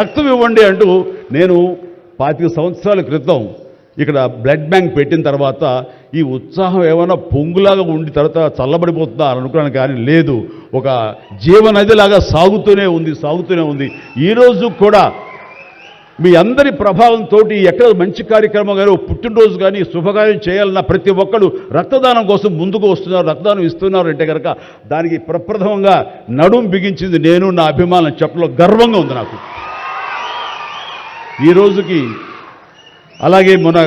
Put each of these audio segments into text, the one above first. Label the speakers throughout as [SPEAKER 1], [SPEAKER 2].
[SPEAKER 1] రక్తం ఇవ్వండి అంటూ నేను 25 సంవత్సరాల క్రితం ఇక్కడ బ్లడ్ బ్యాంక్ పెట్టిన తర్వాత ఈ ఉత్సాహం ఏమైనా పొంగులాగా ఉండి తర్వాత చల్లబడిపోతుందా అని అనుకున్నాను, కానీ లేదు, ఒక జీవనదిలాగా సాగుతూనే ఉంది. ఈరోజు కూడా మీ అందరి ప్రభావంతో ఎక్కడ మంచి కార్యక్రమం కానీ పుట్టినరోజు కానీ శుభకార్యం చేయాలన్న ప్రతి ఒక్కరు రక్తదానం కోసం ముందుకు వస్తున్నారు, రక్తదానం ఇస్తున్నారు అంటే కనుక దానికి ప్రప్రథమంగా నడుం బిగించింది నేను, నా అభిమానం చెప్పడంలో గర్వంగా ఉంది నాకు ఈ రోజుకి. అలాగే మన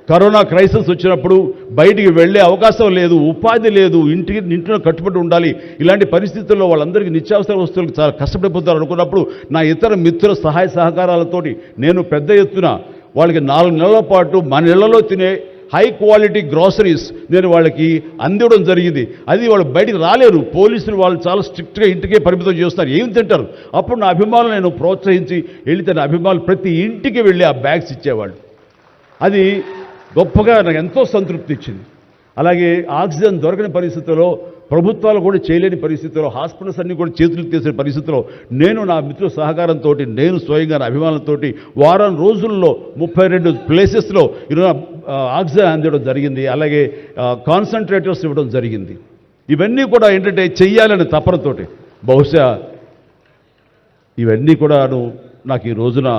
[SPEAKER 1] కరోనా క్రైసిస్ వచ్చినప్పుడు బయటికి వెళ్ళే అవకాశం లేదు, ఉపాధి లేదు, ఇంట్లో కట్టుబడి ఉండాలి. ఇలాంటి పరిస్థితుల్లో వాళ్ళందరికీ నిత్యావసర వస్తువులకు చాలా కష్టపడిపోతారు అనుకున్నప్పుడు నా ఇతర మిత్రుల సహాయ సహకారాలతోటి నేను పెద్ద ఎత్తున వాళ్ళకి 4 నెలల పాటు మన ఇళ్లలో తినే హై క్వాలిటీ గ్రాసరీస్ నేను వాళ్ళకి అందివ్వడం జరిగింది. అది వాళ్ళు బయటికి రాలేరు, పోలీసులు వాళ్ళు చాలా స్ట్రిక్ట్గా ఇంటికే పరిమితం చేస్తారు, ఏం తింటారు. అప్పుడు నా అభిమానులు నేను ప్రోత్సహించి వెళితే నా అభిమానులు ప్రతి ఇంటికి వెళ్ళి ఆ బ్యాగ్స్ ఇచ్చేవాళ్ళు. అది గొప్పగా నాకు ఎంతో సంతృప్తి ఇచ్చింది. అలాగే ఆక్సిజన్ దొరకని పరిస్థితుల్లో, ప్రభుత్వాలు కూడా చేయలేని పరిస్థితుల్లో, హాస్పిటల్స్ అన్నీ కూడా చేతులు తీసే పరిస్థితుల్లో నేను నా మిత్రుల సహకారంతో నేను స్వయంగా నా అభిమానులతో వారం రోజుల్లో 32 ప్లేసెస్లో ఈరోజు ఆక్సిజన్ అందివ్వడం జరిగింది. అలాగే కాన్సన్ట్రేటర్స్ ఇవ్వడం జరిగింది. ఇవన్నీ కూడా ఏంటంటే చెయ్యాలని తపనతోటి, బహుశా ఇవన్నీ కూడాను నాకు ఈ రోజున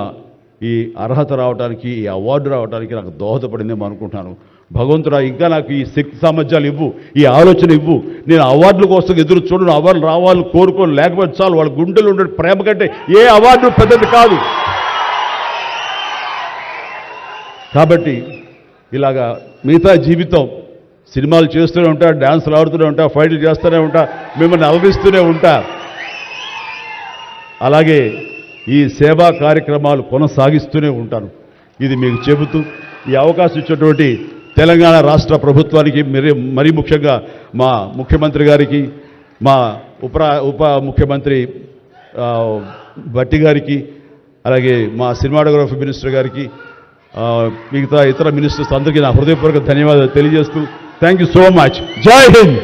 [SPEAKER 1] ఈ అర్హత రావడానికి, ఈ అవార్డు రావడానికి నాకు దోహదపడిందేమో అనుకుంటున్నాను. భగవంతుడా ఇంకా నాకు ఈ శక్తి సామర్థ్యాలు ఇవ్వు, ఈ ఆలోచన ఇవ్వు. నేను అవార్డుల కోసం ఎదురు చూడను, అవార్డులు రావాలని కోరుకోను, లేకపోతే చాలు. వాళ్ళ గుండెలు ఉండే ప్రేమ కంటే ఏ అవార్డు పెద్దది కాదు. కాబట్టి ఇలాగా మిగతా జీవితం సినిమాలు చేస్తూనే ఉంటా, డ్యాన్సులు ఆడుతూనే ఉంటా, ఫైట్లు చేస్తూనే ఉంటా, మిమ్మల్ని అలరిస్తూనే ఉంటా. అలాగే ఈ సేవా కార్యక్రమాలు కొనసాగిస్తూనే ఉంటాను. ఇది మీకు చెబుతూ ఈ అవకాశం ఇచ్చినటువంటి తెలంగాణ రాష్ట్ర ప్రభుత్వానికి, మరీ ముఖ్యంగా మా ముఖ్యమంత్రి గారికి, మా ఉప ముఖ్యమంత్రి భట్టి గారికి, అలాగే మా సినిమాటోగ్రఫీ మినిస్టర్ గారికి, మిగతా ఇతర మినిస్టర్స్ అందరికీ నా హృదయపూర్వక ధన్యవాదాలు తెలియజేస్తూ థ్యాంక్ యూ సో మచ్. జై హింద్.